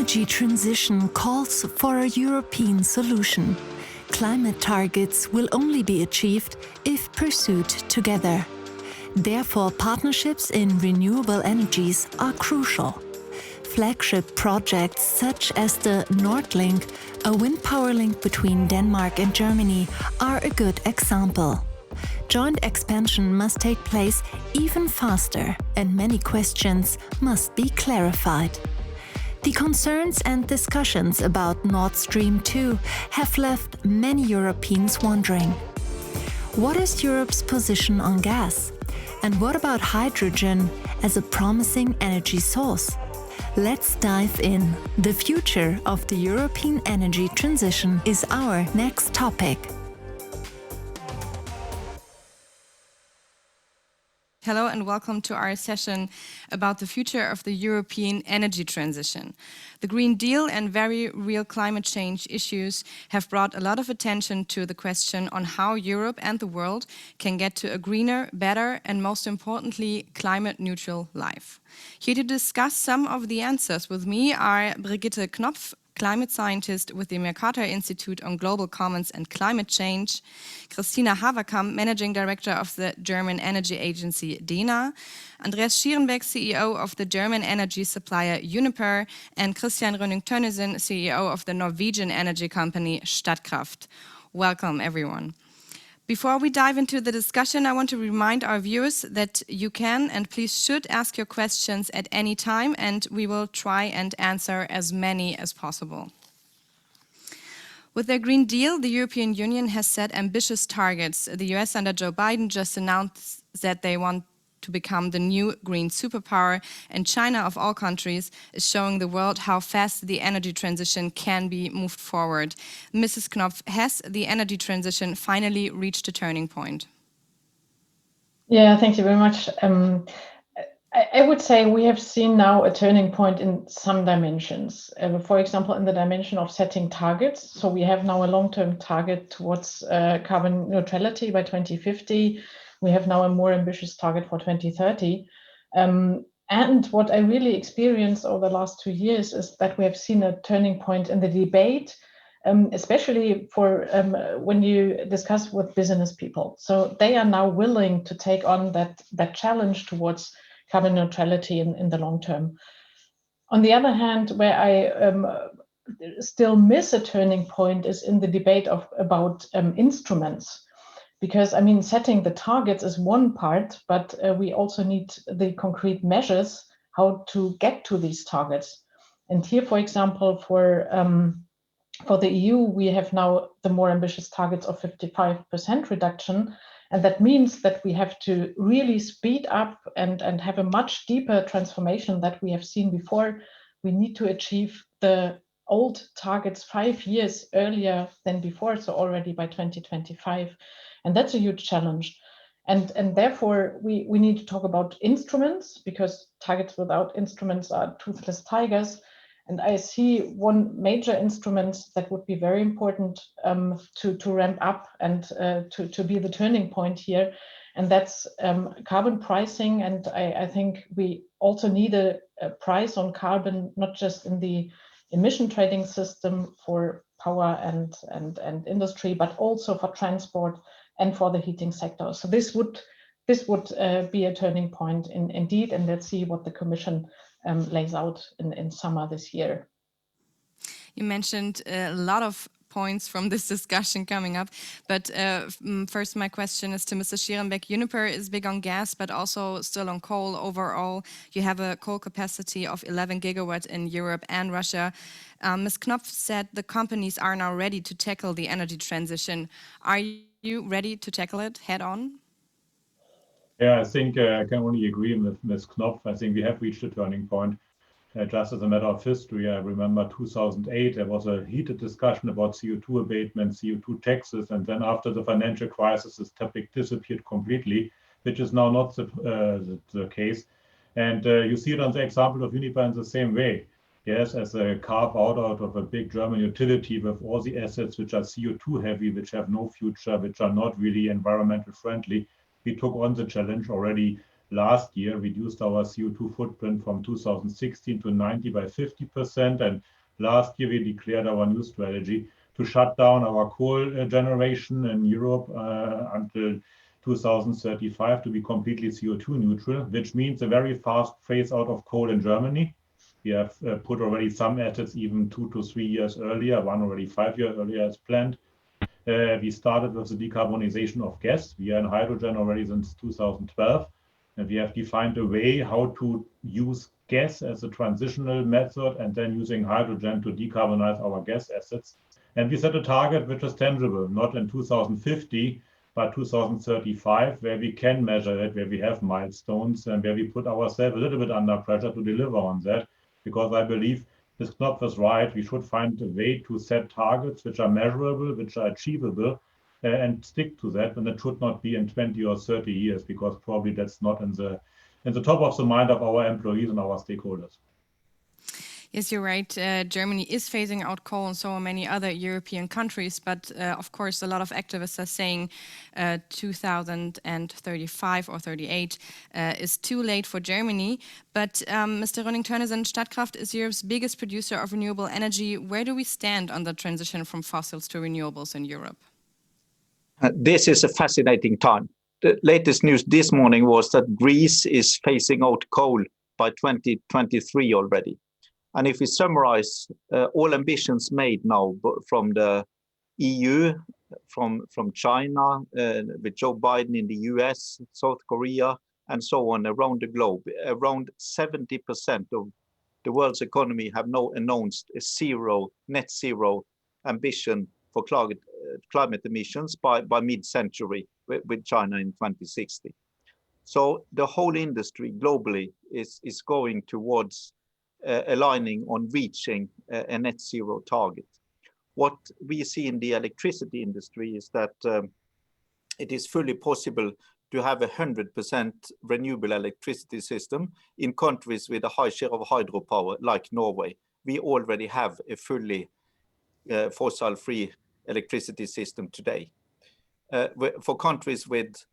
energy transition calls for a European solution. Climate targets will only be achieved if pursued together. Therefore, partnerships in renewable energies are crucial. Flagship projects such as the NordLink, a wind power link between Denmark and Germany, are a good example. Joint expansion must take place even faster, and many questions must be clarified. The concerns and discussions about Nord Stream 2 have left many Europeans wondering. What is Europe's position on gas? And what about hydrogen as a promising energy source? Let's dive in. The future of the European energy transition is our next topic. Hello and welcome to our session about the future of the European energy transition. The Green Deal and very real climate change issues have brought a lot of attention to the question on how Europe and the world can get to a greener, better and most importantly climate neutral life. Here to discuss some of the answers with me are Brigitte Knopf, climate scientist with the Mercator Institute on Global Commons and Climate Change, Kristina Haverkamp, managing director of the German energy agency dena, Andreas Schierenbeck, CEO of the German energy supplier Uniper, and Rynning-Tønnesen, CEO of the Norwegian energy company Statkraft. Welcome, everyone. Before we dive into the discussion, I want to remind our viewers that you can and please should ask your questions at any time, and we will try and answer as many as possible. With their Green Deal, the European Union has set ambitious targets. The US under Joe Biden just announced that they want to become the new green superpower, and China, of all countries, is showing the world how fast the energy transition can be moved forward. Mrs. Knopf, has the energy transition finally reached a turning point? Yeah, thank you very much. I would say we have seen now a turning point in some dimensions. For example, in the dimension of setting targets. So we have now a long-term target towards carbon neutrality by 2050. We have now a more ambitious target for 2030. And what I really experienced over the last 2 years is that we have seen a turning point in the debate, especially for when you discuss with business people. So they are now willing to take on that challenge towards carbon neutrality in the long term. On the other hand, where I still miss a turning point is in the debate about instruments. Because, I mean, setting the targets is one part, but we also need the concrete measures how to get to these targets. And here, for example, for the EU, we have now the more ambitious targets of 55% reduction. And that means that we have to really speed up and have a much deeper transformation that we have seen before. We need to achieve the old targets 5 years earlier than before, so already by 2025. And that's a huge challenge. And therefore, we need to talk about instruments, because targets without instruments are toothless tigers. And I see one major instrument that would be very important to ramp up and to be the turning point here. And that's carbon pricing. And I think we also need a price on carbon, not just in the emission trading system for power and industry, but also for transport and for the heating sector. So this would be a turning point indeed, and let's see what the Commission lays out in summer this year. You mentioned a lot of points from this discussion coming up, but first my question is to Mr. Schierenbeck. Uniper is big on gas, but also still on coal overall. You have a coal capacity of 11 gigawatts in Europe and Russia. Ms. Knopf said the companies are now ready to tackle the energy transition. Are you ready to tackle it head on? Yeah, I think I can only agree with Ms. Knopf. I think we have reached a turning point. Just as a matter of history, I remember 2008, there was a heated discussion about CO2 abatement, CO2 taxes, and then after the financial crisis, this topic disappeared completely, which is now not the case. And you see it on the example of Uniper in the same way. Yes, as a carve out of a big German utility with all the assets which are CO2 heavy, which have no future, which are not really environmental friendly. We took on the challenge already last year reduced our CO2 footprint from 2016 to 90 by 50%. And last year we declared our new strategy to shut down our coal generation in Europe until 2035 to be completely CO2 neutral, which means a very fast phase out of coal in Germany. We have put already some assets even 2 to 3 years earlier, one already 5 years earlier as planned. We started with the decarbonization of gas. We are in hydrogen already since 2012. And we have defined a way how to use gas as a transitional method and then using hydrogen to decarbonize our gas assets. And we set a target which is tangible, not in 2050, but 2035, where we can measure it, where we have milestones and where we put ourselves a little bit under pressure to deliver on that. Because I believe this Knopf is right. We should find a way to set targets which are measurable, which are achievable, and stick to that. And it should not be in 20 or 30 years, because probably that's not in the top of the mind of our employees and our stakeholders. Yes, you're right. Germany is phasing out coal, and so are many other European countries. But of course, a lot of activists are saying 2035 or 38 is too late for Germany. But Mr. Rynning-Tønnesen, Statkraft is Europe's biggest producer of renewable energy. Where do we stand on the transition from fossils to renewables in Europe? This is a fascinating time. The latest news this morning was that Greece is phasing out coal by 2023 already. And if we summarize all ambitions made now from the EU, from China, with Joe Biden in the US, South Korea, and so on around the globe, around 70% of the world's economy have now announced a net zero ambition for climate emissions by mid-century, with China in 2060. So the whole industry globally is going towards aligning on reaching a net zero target. What we see in the electricity industry is that it is fully possible to have 100% renewable electricity system in countries with a high share of hydropower like Norway. We already have a fully fossil-free electricity system today. For countries with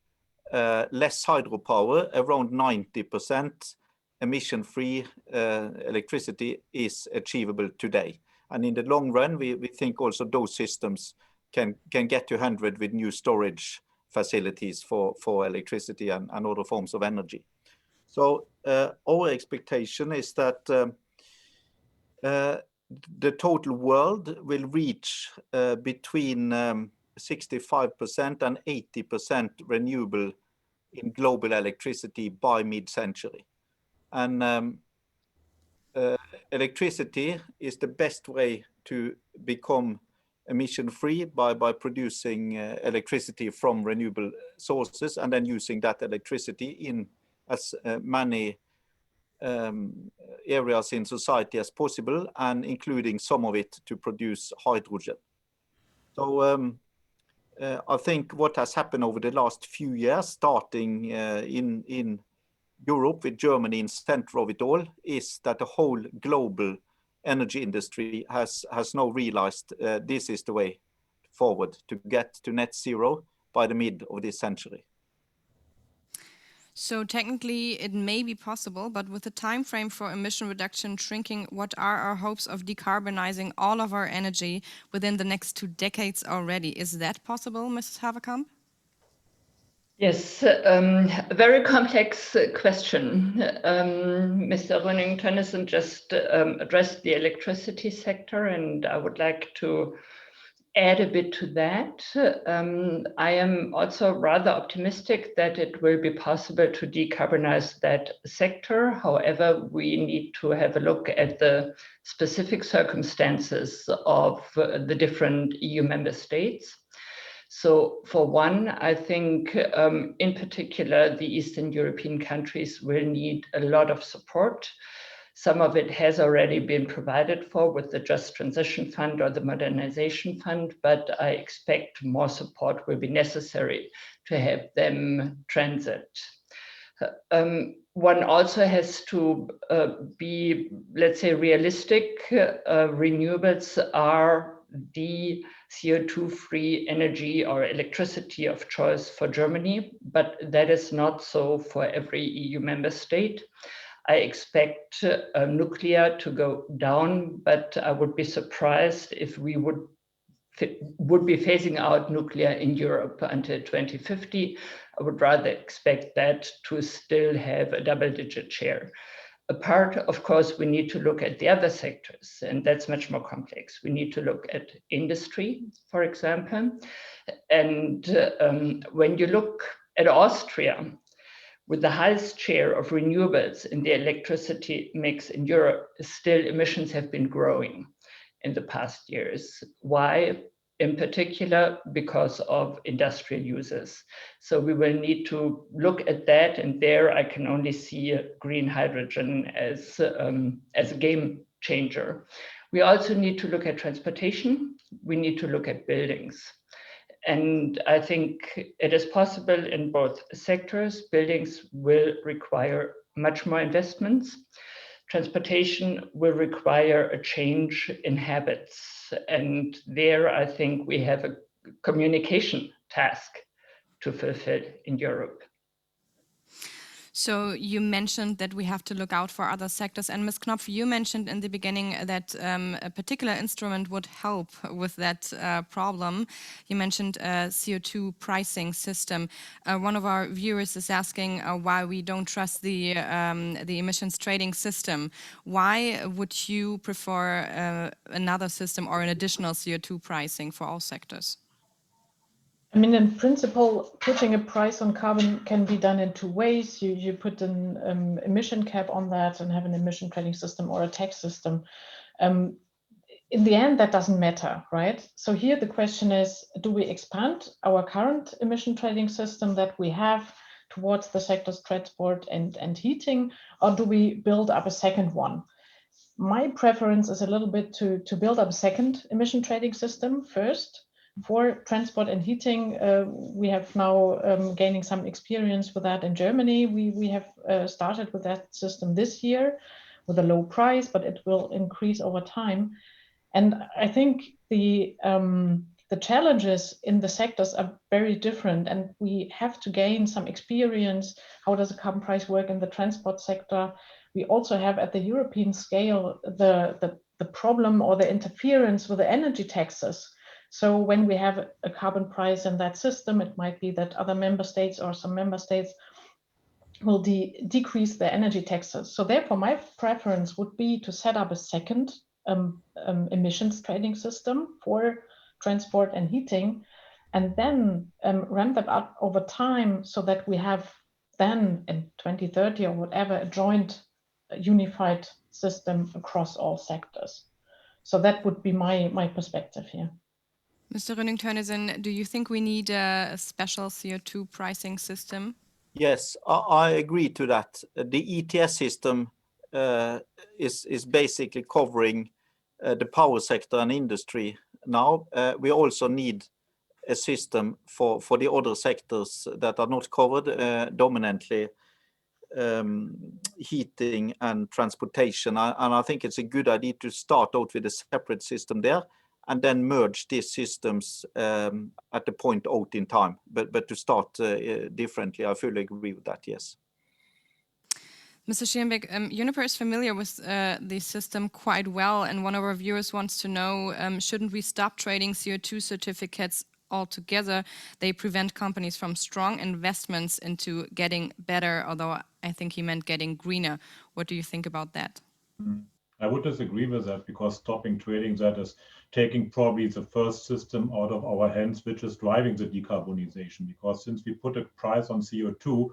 less hydropower, around 90% emission-free electricity is achievable today. And in the long run, we think also those systems can get to 100 with new storage facilities for electricity and other forms of energy. So our expectation is that the total world will reach between 65% and 80% renewable in global electricity by mid-century. And electricity is the best way to become emission-free by producing electricity from renewable sources and then using that electricity in as many areas in society as possible, and including some of it to produce hydrogen. So I think what has happened over the last few years, starting in Europe with Germany in center of it all, is that the whole global energy industry has now realized this is the way forward to get to net zero by the mid of this century. So technically it may be possible, but with the time frame for emission reduction shrinking, what are our hopes of decarbonizing all of our energy within the next 2 decades already? Is that possible, Mrs. Haverkamp? Yes, a very complex question. Mr. Rynning-Tønnesen just addressed the electricity sector, and I would like to add a bit to that. I am also rather optimistic that it will be possible to decarbonize that sector. However, we need to have a look at the specific circumstances of the different EU member states. So for one, I think in particular, the Eastern European countries will need a lot of support. Some of it has already been provided for with the Just Transition Fund or the Modernization Fund, but I expect more support will be necessary to have them transit. One also has to be, let's say, realistic. Renewables are the CO2-free energy or electricity of choice for Germany, but that is not so for every EU member state. I expect nuclear to go down, but I would be surprised if we would be phasing out nuclear in Europe until 2050. I would rather expect that to still have a double-digit share. Apart, of course, we need to look at the other sectors, and that's much more complex. We need to look at industry, for example. And when you look at Austria, with the highest share of renewables in the electricity mix in Europe, still emissions have been growing in the past years. Why? In particular, because of industrial uses. So we will need to look at that, and there I can only see green hydrogen as a game changer. We also need to look at transportation. We need to look at buildings. And I think it is possible in both sectors. Buildings will require much more investments. Transportation will require a change in habits. And there, I think we have a communication task to fulfill in Europe. So you mentioned that we have to look out for other sectors. And Ms. Knopf, you mentioned in the beginning that a particular instrument would help with that problem. You mentioned a CO2 pricing system. One of our viewers is asking why we don't trust the emissions trading system. Why would you prefer another system or an additional CO2 pricing for all sectors? I mean, in principle, putting a price on carbon can be done in two ways. You put an emission cap on that and have an emission trading system or a tax system. In the end, that doesn't matter, right? So here the question is, do we expand our current emission trading system that we have towards the sectors transport and heating, or do we build up a second one? My preference is a little bit to build up a second emission trading system first. For transport and heating, we have now gaining some experience with that in Germany. We have started with that system this year with a low price, but it will increase over time. And I think the challenges in the sectors are very different, and we have to gain some experience. How does a carbon price work in the transport sector? We also have at the European scale the problem or the interference with the energy taxes. So when we have a carbon price in that system, it might be that other member states or some member states will decrease their energy taxes. So therefore, my preference would be to set up a second emissions trading system for transport and heating, and then ramp that up over time so that we have then in 2030 or whatever, a joint unified system across all sectors. So that would be my perspective here. Mr. Rynning-Tønnesen, do you think we need a special CO2 pricing system? Yes, I agree to that. The ETS system is basically covering the power sector and industry now. We also need a system for the other sectors that are not covered, dominantly heating and transportation. And I think it's a good idea to start out with a separate system there, and then merge these systems at the point out in time. But to start differently, I fully agree with that, yes. Mr. Schierenbeck, Uniper is familiar with the system quite well, and one of our viewers wants to know, shouldn't we stop trading CO2 certificates altogether? They prevent companies from strong investments into getting better, although I think he meant getting greener. What do you think about that? I would disagree with that, because stopping trading that is taking probably the first system out of our hands, which is driving the decarbonization. Because since we put a price on CO2,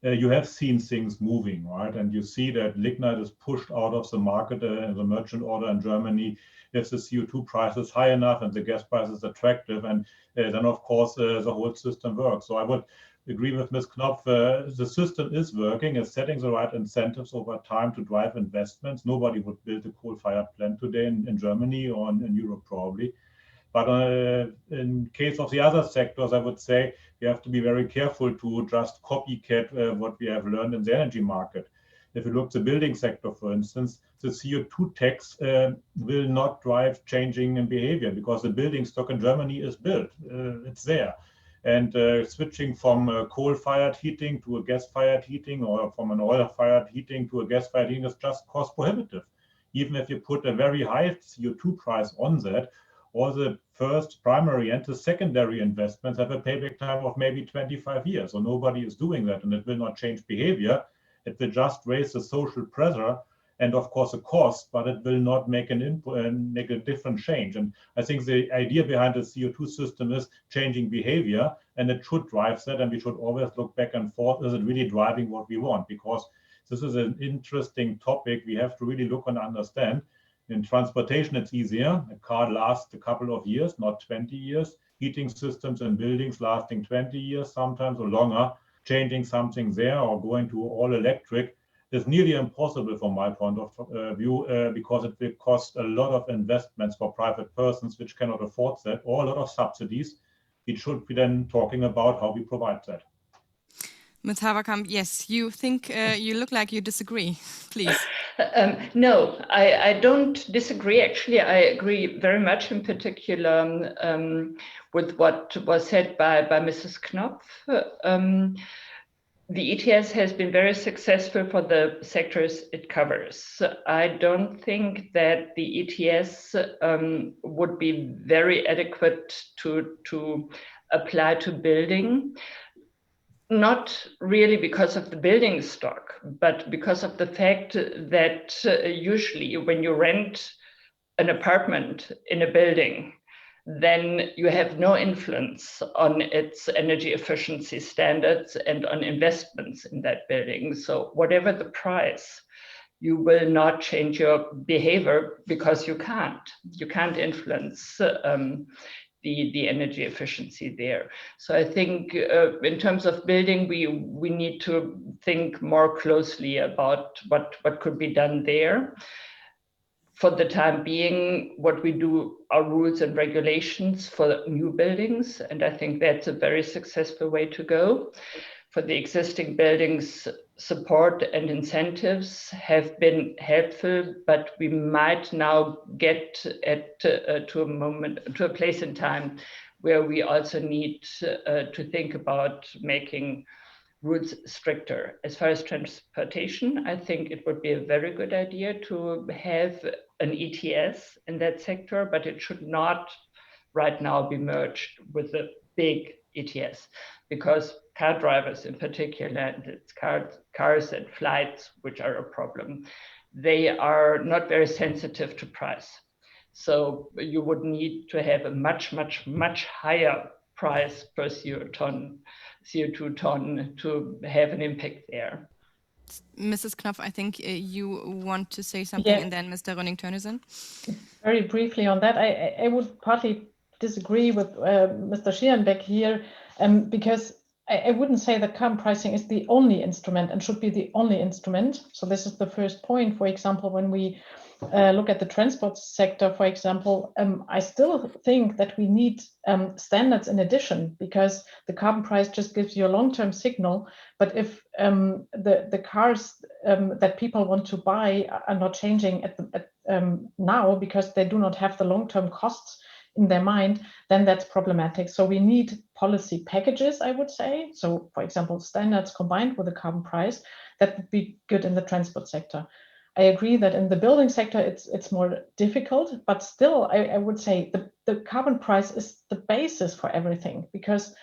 you have seen things moving, right? And you see that lignite is pushed out of the market in the merchant order in Germany if the CO2 price is high enough and the gas price is attractive, and then of course the whole system works. So I would agree with Ms. Knopf. The system is working, it's setting the right incentives over time to drive investments. Nobody would build a coal-fired plant today in Germany or in Europe probably. But in case of the other sectors, I would say we have to be very careful to just copycat what we have learned in the energy market. If you look at the building sector, for instance, the CO2 tax will not drive changing in behavior because the building stock in Germany is built. It's there. And switching from coal-fired heating to a gas-fired heating or from an oil-fired heating to a gas-fired heating is just cost prohibitive. Even if you put a very high CO2 price on that, all the first primary and the secondary investments have a payback time of maybe 25 years. So nobody is doing that, and it will not change behavior. It will just raise the social pressure and, of course, the cost, but it will not make make a different change. And I think the idea behind the CO2 system is changing behavior, and it should drive that. And we should always look back and forth. Is it really driving what we want? Because this is an interesting topic. We have to really look and understand. In transportation, it's easier. A car lasts a couple of years, not 20 years. Heating systems in buildings lasting 20 years, sometimes or longer. Changing something there or going to all electric is nearly impossible from my point of view because it will cost a lot of investments for private persons which cannot afford that, or a lot of subsidies. We should be then talking about how we provide that. Ms. Haverkamp, yes, you think you look like you disagree. Please. No, I don't disagree. Actually, I agree very much, in particular with what was said by Mrs. Knopf. The ETS has been very successful for the sectors it covers. I don't think that the ETS would be very adequate to apply to building. Not really because of the building stock, but because of the fact that usually when you rent an apartment in a building, then you have no influence on its energy efficiency standards and on investments in that building. So whatever the price, you will not change your behavior because you can't influence the energy efficiency there. So I think in terms of building, we need to think more closely about what could be done there. For the time being, what we do are rules and regulations for new buildings, and I think that's a very successful way to go. For the existing buildings, support and incentives have been helpful, but we might now get to a place in time where we also need to think about making rules stricter. As far as transportation, I think it would be a very good idea to have an ETS in that sector, but it should not right now be merged with a big ETS, because car drivers in particular, and it's cars and flights which are a problem, they are not very sensitive to price. So you would need to have a much higher price per CO2 ton to have an impact there. Mrs. Knopf, I think you want to say something, and then Mr. Rynning-Tønnesen. Very briefly on that, I would partly disagree with Mr. Schierenbeck here, because I wouldn't say that carbon pricing is the only instrument and should be the only instrument. So this is the first point. For example, when we look at the transport sector, for example, I still think that we need standards in addition, because the carbon price just gives you a long-term signal. But if the cars that people want to buy are not changing now because they do not have the long-term costs in their mind, then that's problematic. So we need policy packages, I would say. So, for example, standards combined with a carbon price, that would be good in the transport sector. I agree that in the building sector, it's more difficult, but still, I would say the carbon price is the basis for everything, because,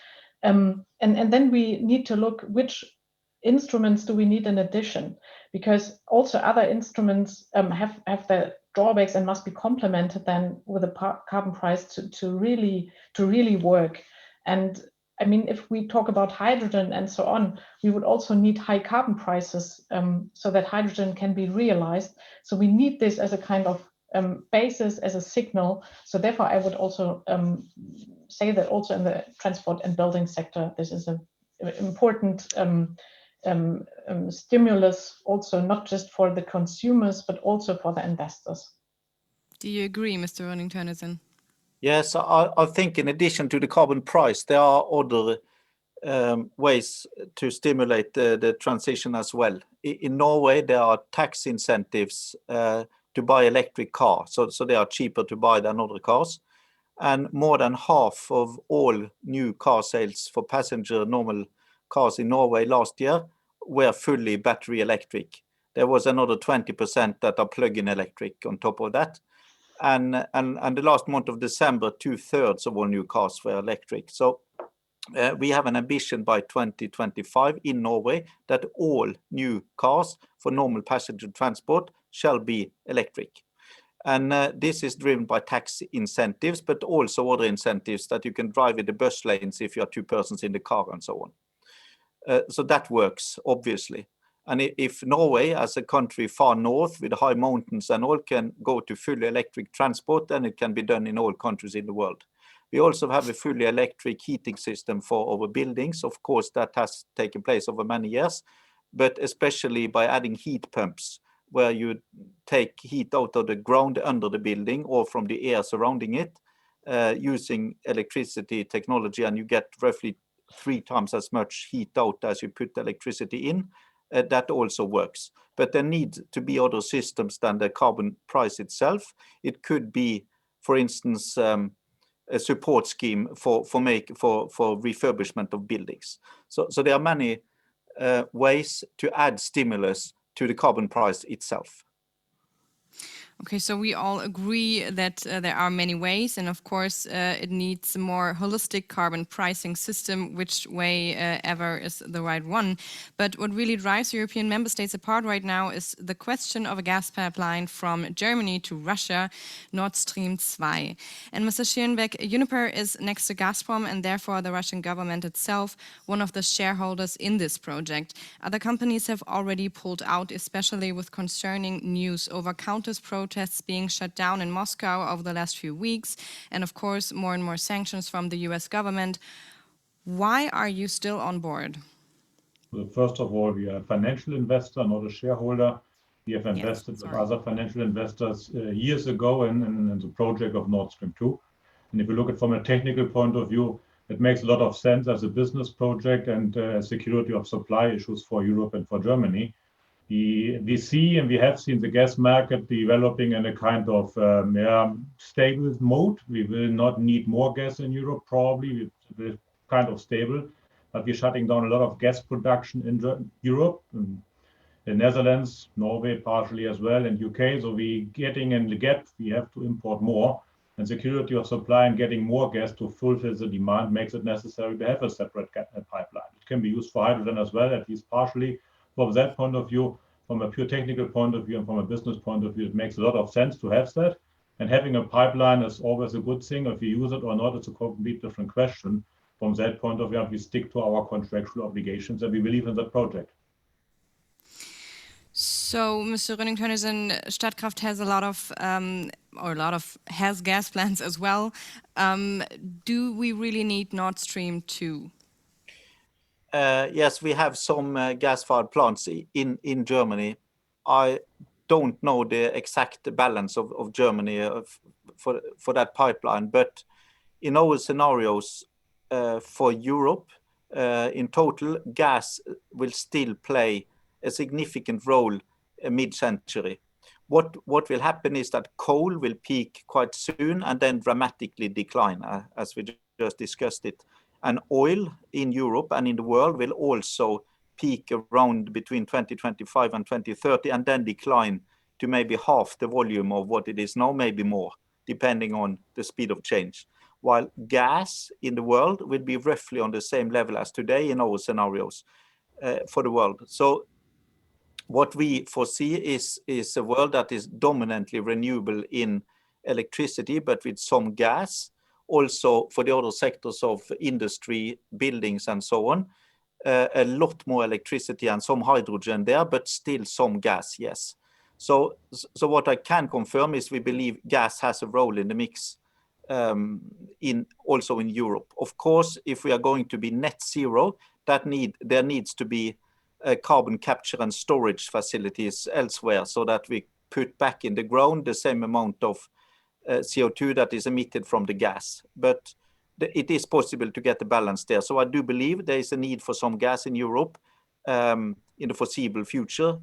and then we need to look which instruments do we need in addition, because also other instruments have their drawbacks and must be complemented then with a carbon price to really work. And I mean, if we talk about hydrogen and so on, we would also need high carbon prices so that hydrogen can be realized. So we need this as a kind of basis, as a signal. So therefore, I would also say that also in the transport and building sector, this is an important stimulus, also not just for the consumers, but also for the investors. Do you agree, Mr. Rynning-Tønnesen? Yes, I think in addition to the carbon price, there are other ways to stimulate the transition as well. In Norway, there are tax incentives to buy electric cars, so they are cheaper to buy than other cars. And more than half of all new car sales for passenger normal cars in Norway last year were fully battery electric. There was another 20% that are plug-in electric on top of that. And the last month of December, 2/3 of all new cars were electric. So we have an ambition by 2025 in Norway that all new cars for normal passenger transport shall be electric. And this is driven by tax incentives, but also other incentives that you can drive in the bus lanes if you are 2 persons in the car and so on. So that works, obviously. And if Norway, as a country far north with high mountains and all, can go to fully electric transport, then it can be done in all countries in the world. We also have a fully electric heating system for our buildings. Of course, that has taken place over many years, but especially by adding heat pumps, where you take heat out of the ground under the building or from the air surrounding it, using electricity technology, and you get roughly 3 times as much heat out as you put electricity in. That also works. But there need to be other systems than the carbon price itself. It could be, for instance, a support scheme for refurbishment of buildings. So there are many ways to add stimulus to the carbon price itself. Okay, so we all agree that there are many ways, and of course it needs a more holistic carbon pricing system, which way ever is the right one. But what really drives European member states apart right now is the question of a gas pipeline from Germany to Russia, Nord Stream 2. And Mr. Schierenbeck, Uniper is next to Gazprom and therefore the Russian government itself, one of the shareholders in this project. Other companies have already pulled out, especially with concerning news over protests being shut down in Moscow over the last few weeks, and of course more and more sanctions from the US government. Why are you still on board? Well, first of all, we are a financial investor, not a shareholder. We have invested with other financial investors years ago in the project of Nord Stream 2. And if you look at it from a technical point of view, it makes a lot of sense as a business project and security of supply issues for Europe and for Germany. We see and we have seen the gas market developing in a kind of stable mode. We will not need more gas in Europe, probably. We're kind of stable, but we're shutting down a lot of gas production in Europe, in the Netherlands, Norway partially as well, and UK. So we're getting in the gap. We have to import more, and security of supply and getting more gas to fulfill the demand makes it necessary to have a separate pipeline. It can be used for hydrogen as well, at least partially. From that point of view, from a pure technical point of view and from a business point of view, it makes a lot of sense to have that. And having a pipeline is always a good thing. If you use it or not, it's a complete different question. From that point of view, we stick to our contractual obligations and we believe in that project. So, Mr. Rynning-Tønnesen, Statkraft has has gas plants as well. Do we really need Nord Stream 2? Yes, we have some gas-fired plants in Germany. I don't know the exact balance of Germany for that pipeline, but in our scenarios for Europe, in total, gas will still play a significant role mid-century. What will happen is that coal will peak quite soon and then dramatically decline, as we just discussed it. And oil in Europe and in the world will also peak around between 2025 and 2030 and then decline to maybe half the volume of what it is now, maybe more, depending on the speed of change. While gas in the world will be roughly on the same level as today in our scenarios for the world. So what we foresee is a world that is dominantly renewable in electricity, but with some gas. Also for the other sectors of industry, buildings and so on, a lot more electricity and some hydrogen there, but still some gas, yes. So what I can confirm is we believe gas has a role in the mix also in Europe. Of course, if we are going to be net zero, there needs to be carbon capture and storage facilities elsewhere so that we put back in the ground the same amount of CO2 that is emitted from the gas. But it is possible to get the balance there. So I do believe there is a need for some gas in Europe in the foreseeable future,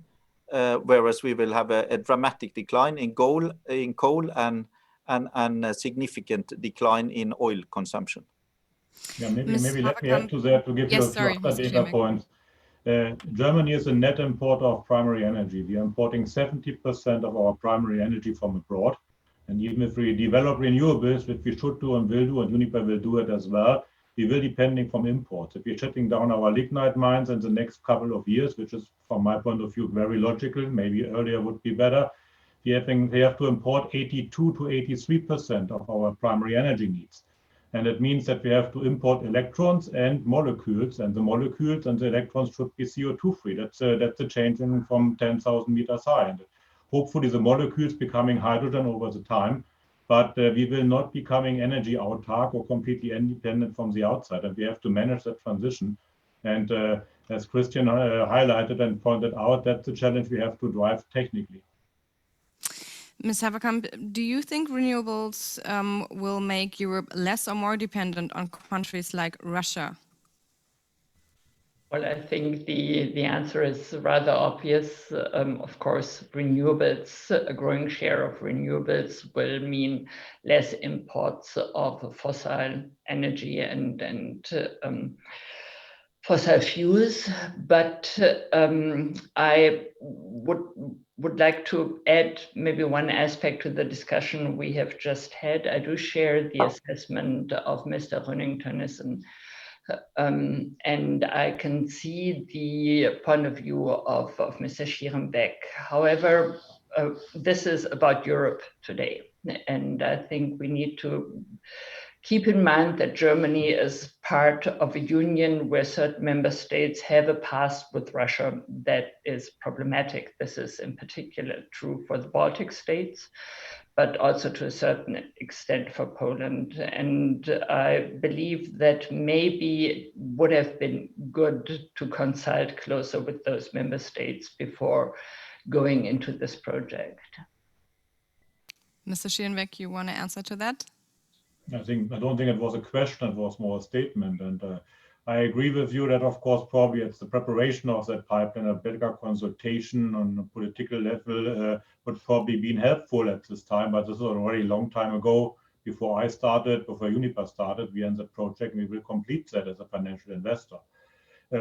whereas we will have a dramatic decline in coal and a significant decline in oil consumption. Yeah, maybe let me Haverkamp. add to that to give you a few other data points. Germany is a net importer of primary energy. We are importing 70% of our primary energy from abroad. And even if we develop renewables, which we should do and will do, and Uniper will do it as well, we will be depending from imports. If we're shutting down our lignite mines in the next couple of years, which is from my point of view very logical, maybe earlier would be better, we have to import 82 to 83% of our primary energy needs. And it means that we have to import electrons and molecules, and the molecules and the electrons should be CO2 free. That's a change from 10,000 meters high. And hopefully the molecules becoming hydrogen over the time, but we will not becoming energy autark or completely independent from the outside. And we have to manage that transition. And as Christian highlighted and pointed out, that's the challenge we have to drive technically. Ms. Haverkamp, do you think renewables will make Europe less or more dependent on countries like Russia? Well, I think the answer is rather obvious. Of course, renewables, a growing share of renewables will mean less imports of fossil energy and fossil fuels. But I would like to add maybe one aspect to the discussion we have just had. I do share the assessment of Mr. Rynning-Tønnesen. And I can see the point of view of Mr. Schierenbeck. However, this is about Europe today. And I think we need to keep in mind that Germany is part of a union where certain member states have a past with Russia that is problematic. This is in particular true for the Baltic states, but also to a certain extent for Poland. And I believe that maybe it would have been good to consult closer with those member states before going into this project. Mr. Schierenbeck, you want to answer to that? I don't think it was a question, it was more a statement. And I agree with you that, of course, probably it's the preparation of that pipeline, a better consultation on a political level would probably been helpful at this time, but this is already a long time ago. Before I started, before Uniper started, we end the project and we will complete that as a financial investor.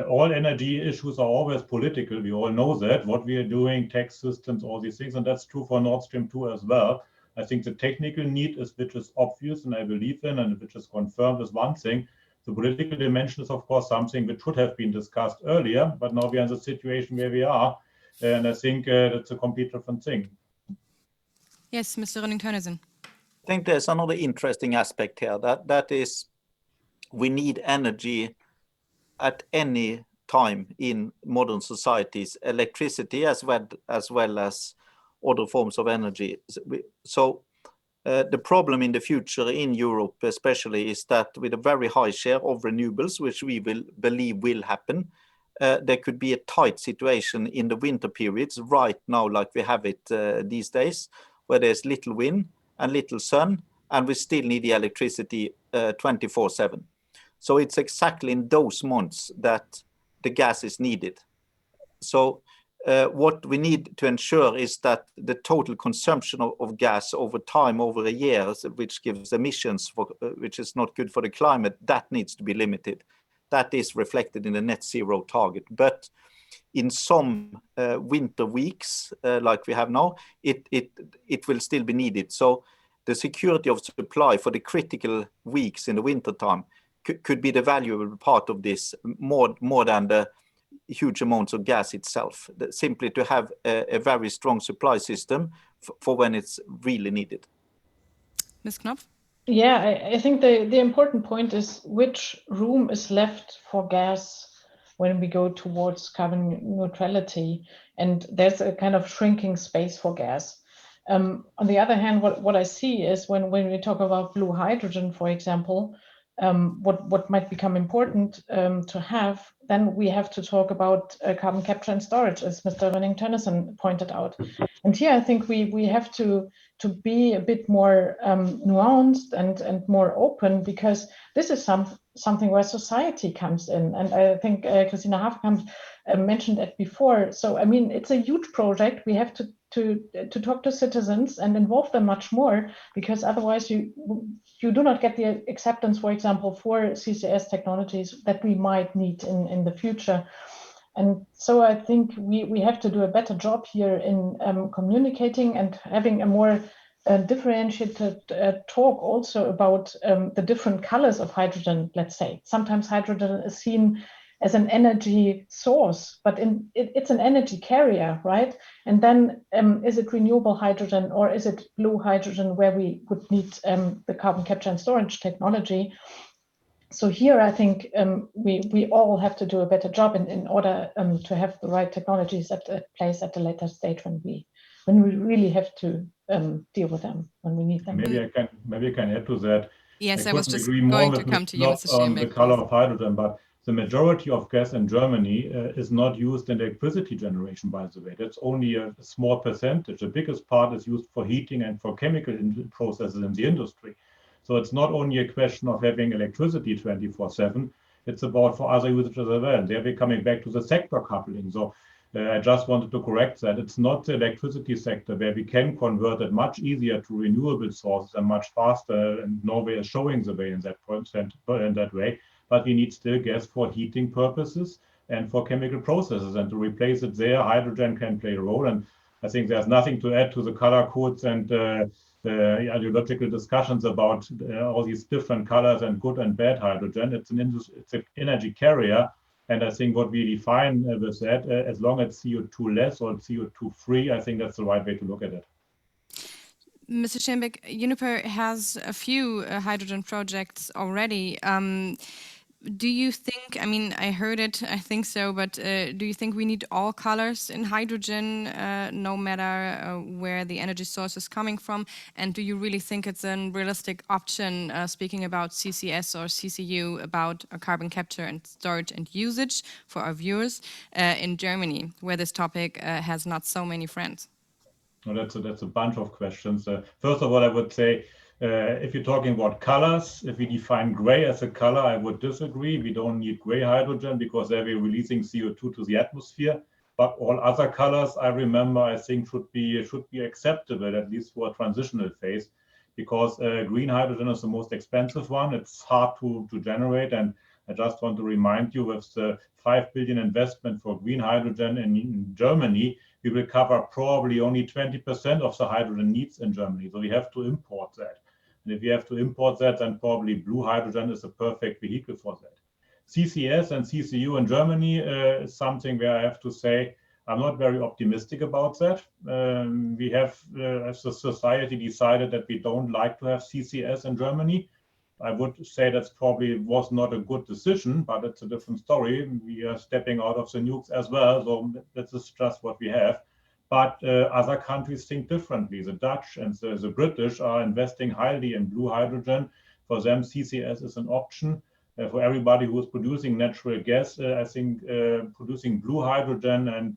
All energy issues are always political. We all know that, what we are doing, tax systems, all these things, and that's true for Nord Stream 2 as well. I think the technical need which is obvious and I believe in and which is confirmed is one thing. The political dimension is, of course, something which should have been discussed earlier, but now we are in the situation where we are. And I think that's a complete different thing. Yes, Mr. Rynning-Tønnesen. I think there's another interesting aspect here. That is, we need energy at any time in modern societies, electricity as well as other forms of energy. So the problem in the future in Europe especially is that with a very high share of renewables, which we believe will happen, there could be a tight situation in the winter periods right now like we have it these days, where there's little wind and little sun, and we still need the electricity 24/7. So it's exactly in those months that the gas is needed. So what we need to ensure is that the total consumption of gas over time, over a year, which gives emissions, which is not good for the climate, that needs to be limited. That is reflected in the net zero target. But in some winter weeks, like we have now, it will still be needed. So the security of supply for the critical weeks in the winter time could be the valuable part of this more than the huge amounts of gas itself, simply to have a very strong supply system for when it's really needed. Ms. Knopf? Yeah, I think the important point is which room is left for gas when we go towards carbon neutrality. And there's a kind of shrinking space for gas. On the other hand, what I see is when we talk about blue hydrogen, for example, what might become important to have, then we have to talk about carbon capture and storage, as Mr. Rynning-Tønnesen pointed out. And here I think we have to be a bit more nuanced and more open, because this is something where society comes in. And I think Kristina Haverkamp mentioned it before. So I mean, it's a huge project. We have to talk to citizens and involve them much more, because otherwise you do not get the acceptance, for example, for CCS technologies that we might need in the future. And so I think we have to do a better job here in communicating and having a more differentiated talk also about the different colors of hydrogen, let's say. Sometimes hydrogen is seen as an energy source, but it's an energy carrier, right? And then is it renewable hydrogen or is it blue hydrogen, where we would need the carbon capture and storage technology? So here I think we all have to do a better job in order to have the right technologies at place at a later stage when we really have to deal with them when we need them. Maybe I can add to that. Yes, I was just going to come to you, Mr. Schierenbeck. The color of hydrogen, but the majority of gas in Germany is not used in electricity generation, by the way. That's only a small percentage. The biggest part is used for heating and for chemical processes in the industry. So it's not only a question of having electricity 24/7, it's about for other usages as well. There we're coming back to the sector coupling. So I just wanted to correct that. It's not the electricity sector where we can convert it much easier to renewable sources and much faster, and Norway is showing the way in that way. But we need still gas for heating purposes and for chemical processes. And to replace it there, hydrogen can play a role. And I think there's nothing to add to the color codes and ideological discussions about all these different colors and good and bad hydrogen. It's an energy carrier. And I think what we define with that, as long as CO2 less or CO2 free, I think that's the right way to look at it. Mr. Schierenbeck, Uniper has a few hydrogen projects already. Do you think, I mean, I heard it, I think so, but do you think we need all colors in hydrogen, no matter where the energy source is coming from? And do you really think it's a realistic option, speaking about CCS or CCU, about carbon capture and storage and usage for our viewers in Germany, where this topic has not so many friends? Well, that's a bunch of questions. First of all, I would say, if you're talking about colors, if we define gray as a color, I would disagree. We don't need gray hydrogen because they'll be releasing CO2 to the atmosphere. But all other colors, I remember, I think should be acceptable, at least for a transitional phase, because green hydrogen is the most expensive one. It's hard to generate. And I just want to remind you, with the 5 billion investment for green hydrogen in Germany, we will cover probably only 20% of the hydrogen needs in Germany. So we have to import that. And if we have to import that, then probably blue hydrogen is a perfect vehicle for that. CCS and CCU in Germany is something where I have to say I'm not very optimistic about that. We have, as a society, decided that we don't like to have CCS in Germany. I would say that's probably was not a good decision, but it's a different story. We are stepping out of the nukes as well, so this is just what we have. But other countries think differently. The Dutch and the British are investing highly in blue hydrogen. For them, CCS is an option. For everybody who is producing natural gas, I think producing blue hydrogen and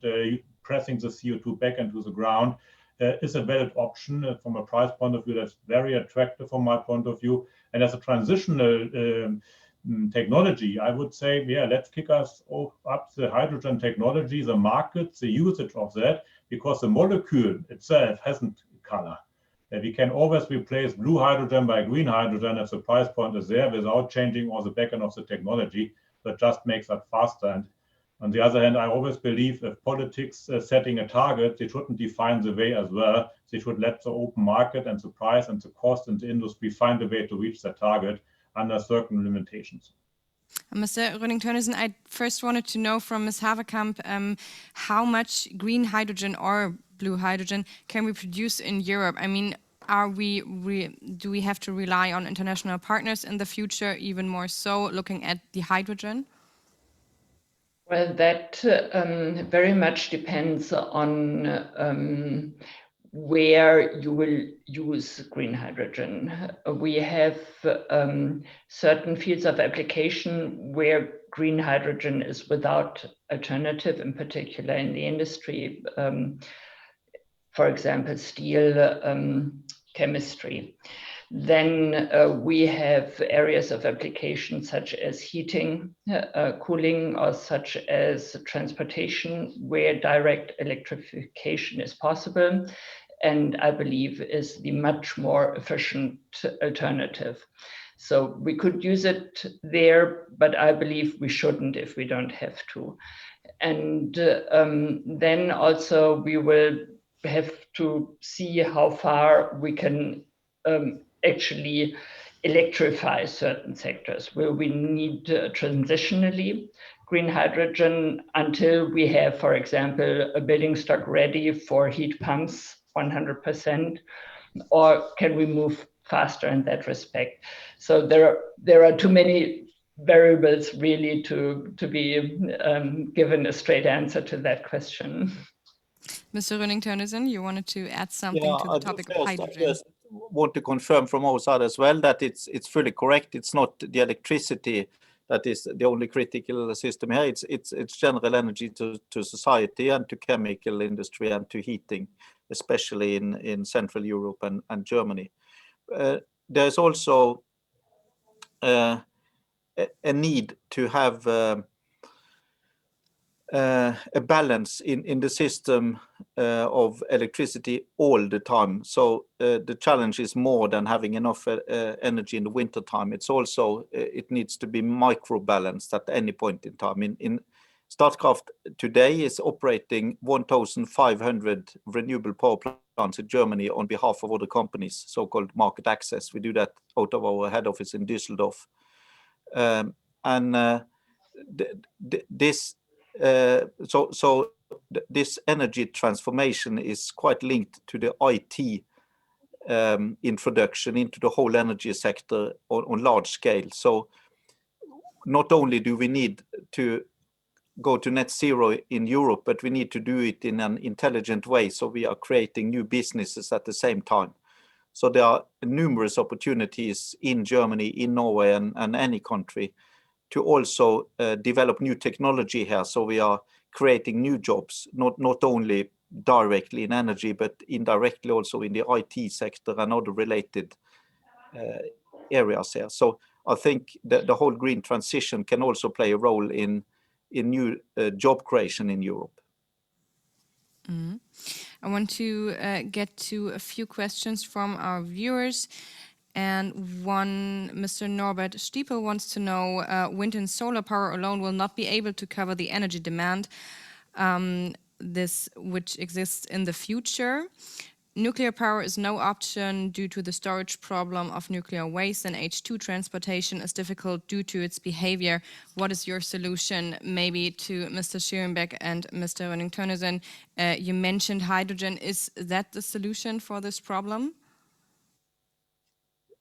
pressing the CO2 back into the ground is a valid option. From a price point of view, that's very attractive from my point of view. And as a transitional technology, I would say, yeah, let's kick us up the hydrogen technology, the market, the usage of that, because the molecule itself hasn't color. We can always replace blue hydrogen by green hydrogen if the price point is there without changing all the backend of the technology. That just makes that faster. And on the other hand, I always believe if politics setting a target, they shouldn't define the way as well. They should let the open market and the price and the cost in the industry find a way to reach that target under certain limitations. Mr. Rynning-Tønnesen, I first wanted to know from Ms. Haverkamp how much green hydrogen or blue hydrogen can we produce in Europe? I mean, do we have to rely on international partners in the future, even more so, looking at the hydrogen? Well, that very much depends on where you will use green hydrogen. We have certain fields of application where green hydrogen is without alternative, in particular in the industry, for example, steel, chemistry. Then we have areas of application such as heating, cooling, or such as transportation, where direct electrification is possible, and I believe is the much more efficient alternative. So we could use it there, but I believe we shouldn't if we don't have to. And then also we will have to see how far we can actually electrify certain sectors where we need transitionally green hydrogen until we have, for example, a building stock ready for heat pumps 100%, or can we move faster in that respect? So there are too many variables really to be given a straight answer to that question. Mr. Rynning-Tønnesen, you wanted to add something to the topic of hydrogen. I just want to confirm from our side as well that it's fully correct. It's not the electricity that is the only critical system here. It's general energy to society and to chemical industry and to heating, especially in Central Europe and Germany. There's also a need to have a balance in the system of electricity all the time. So the challenge is more than having enough energy in the winter time. It's also, it needs to be micro-balanced at any point in time. In Statkraft today is operating 1,500 renewable power plants in Germany on behalf of other companies, so-called market access. We do that out of our head office in Düsseldorf. This energy transformation is quite linked to the IT introduction into the whole energy sector on large scale. So not only do we need to go to net zero in Europe, but we need to do it in an intelligent way. So we are creating new businesses at the same time. So there are numerous opportunities in Germany, in Norway, and any country to also develop new technology here. So we are creating new jobs, not only directly in energy, but indirectly also in the IT sector and other related areas here. So I think that the whole green transition can also play a role in new job creation in Europe. Mm-hmm. I want to get to a few questions from our viewers. And one, Mr. Norbert Stiepel wants to know, wind and solar power alone will not be able to cover the energy demand, which exists in the future. Nuclear power is no option due to the storage problem of nuclear waste, and H2 transportation is difficult due to its behavior. What is your solution? Maybe to Mr. Schierenbeck and Mr. Rynning-Tønnesen. You mentioned hydrogen. Is that the solution for this problem?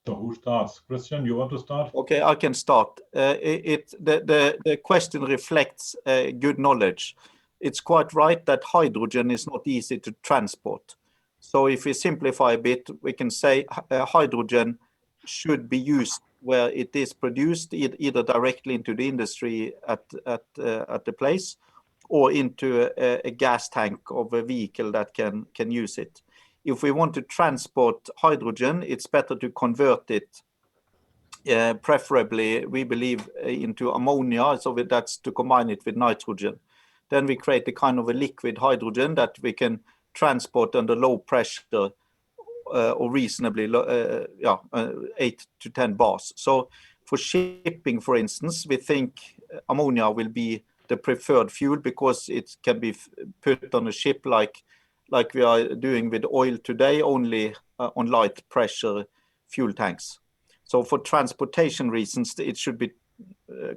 So who starts? Christian, you want to start? Okay, I can start. The question reflects good knowledge. It's quite right that hydrogen is not easy to transport. So if we simplify a bit, we can say hydrogen should be used where it is produced, either directly into the industry at the place, or into a gas tank of a vehicle that can use it. If we want to transport hydrogen, it's better to convert it, preferably, we believe, into ammonia, so that's to combine it with nitrogen. Then we create a kind of a liquid hydrogen that we can transport under low pressure or reasonably 8 to 10 bars. So for shipping, for instance, we think ammonia will be the preferred fuel because it can be put on a ship like we are doing with oil today, only on light pressure fuel tanks. So for transportation reasons, it should be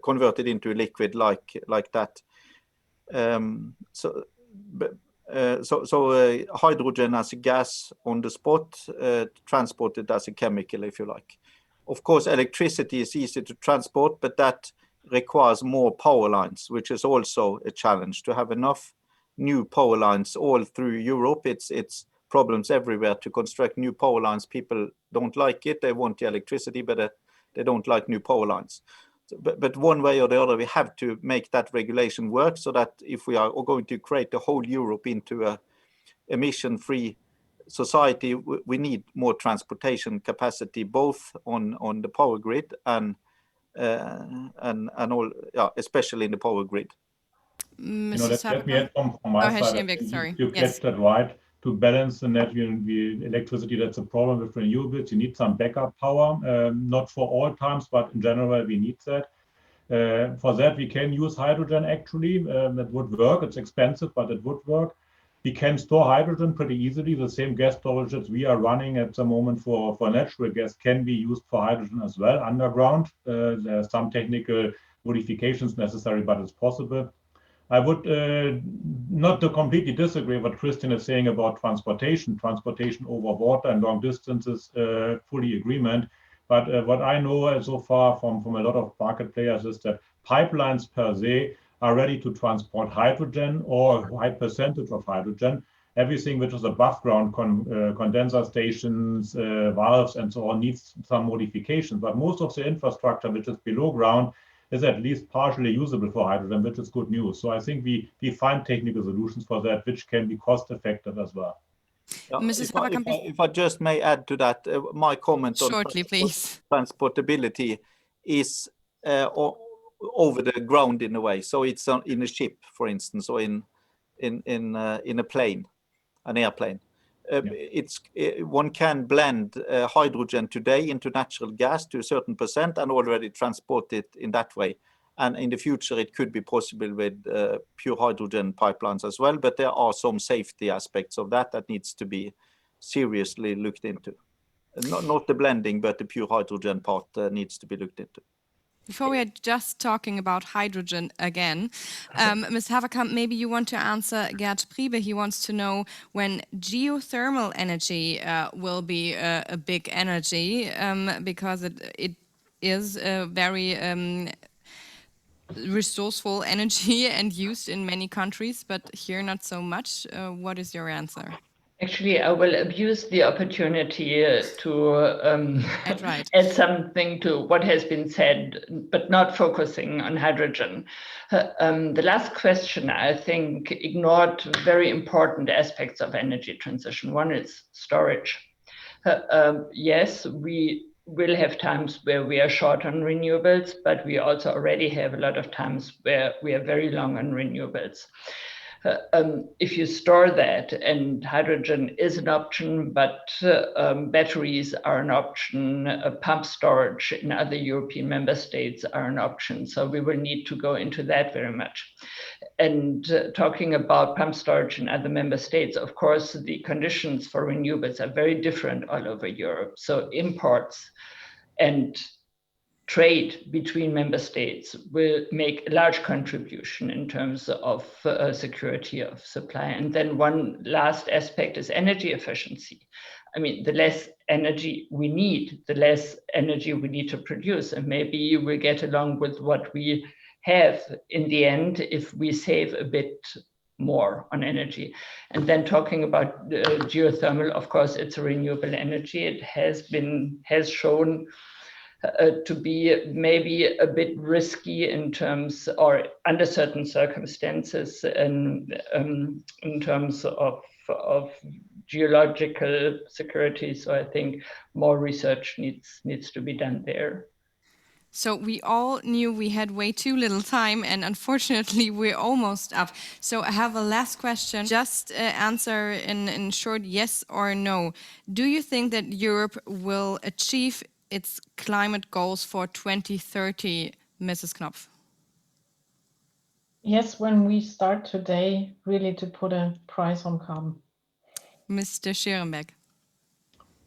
converted into a liquid like that. So hydrogen as a gas on the spot, transported as a chemical, if you like. Of course, electricity is easy to transport, but that requires more power lines, which is also a challenge. To have enough new power lines all through Europe, it's problems everywhere to construct new power lines. People don't like it. They want the electricity, but they don't like new power lines. But one way or the other, we have to make that regulation work so that if we are going to create the whole Europe into a emission-free society, we need more transportation capacity, both on the power grid and all, especially in the power grid. Let me add from my side. Sorry. You get that right. To balance the net, the electricity, that's a problem with renewables. You need some backup power, not for all times, but in general, we need that. For that, we can use hydrogen, actually. That would work. It's expensive, but it would work. We can store hydrogen pretty easily. The same gas storages we are running at the moment for natural gas can be used for hydrogen as well, underground. There are some technical modifications necessary, but it's possible. I would not to completely disagree what Kristina is saying about transportation over water and long distances, fully agreement. But what I know so far from a lot of market players is that pipelines per se are ready to transport hydrogen or a high percentage of hydrogen. Everything which is above ground, condenser stations, valves, and so on, needs some modifications. But most of the infrastructure which is below ground is at least partially usable for hydrogen, which is good news. So I think we find technical solutions for that, which can be cost effective as well. If I just may add to that, my comment shortly, on please. Transportability is over the ground in a way. So it's in a ship, for instance, or in a plane, an airplane. One can blend hydrogen today into natural gas to a certain percent and already transport it in that way. And in the future, it could be possible with pure hydrogen pipelines as well. But there are some safety aspects of that needs to be seriously looked into. Not the blending, but the pure hydrogen part needs to be looked into. Before we are just talking about hydrogen again, Ms. Haverkamp, maybe you want to answer Gerd Priebe. He wants to know when geothermal energy will be a big energy, because it is a very resourceful energy and used in many countries, but here not so much. What is your answer? Actually, I will abuse the opportunity to add something to what has been said, but not focusing on hydrogen. The last question, I think, ignored very important aspects of energy transition. One is storage. Yes, we will have times where we are short on renewables, but we also already have a lot of times where we are very long on renewables. If you store that, and hydrogen is an option, but batteries are an option, pump storage in other European member states are an option. So we will need to go into that very much. And talking about pump storage in other member states, of course, the conditions for renewables are very different all over Europe. So imports and trade between member states will make a large contribution in terms of security of supply. And then one last aspect is energy efficiency. I mean, the less energy we need, the less energy we need to produce. And maybe you will get along with what we have in the end if we save a bit more on energy. And then talking about geothermal, of course, it's a renewable energy. It has shown to be maybe a bit risky in terms, or under certain circumstances, and in terms of geological security. So I think more research needs to be done there. So we all knew we had way too little time, and unfortunately we're almost up. So I have a last question. Just answer in short yes or no. Do you think that Europe will achieve its climate goals for 2030, Mrs. Knopf? Yes, when we start today really to put a price on carbon. Mr. Schierenbeck.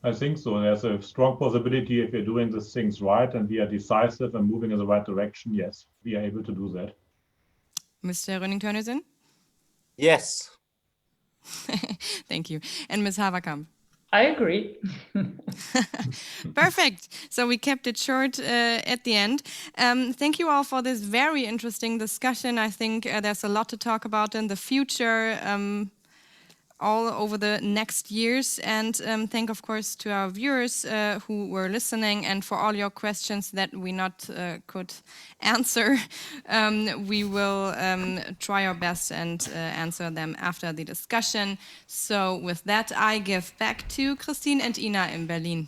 I think so. There's a strong possibility if we're doing these things right and we are decisive and moving in the right direction. Yes, we are able to do that. Mr. Rynning-Tønnesen? Yes. Thank you. And Ms. Haverkamp? I agree. Perfect. So we kept it short at the end. Thank you all for this very interesting discussion. I think there's a lot to talk about in the future. all over the next years. And thank, of course, to our viewers who were listening, and for all your questions that we not could answer. We will try our best and answer them after the discussion. So with that, I give back to Christine and Ina in Berlin.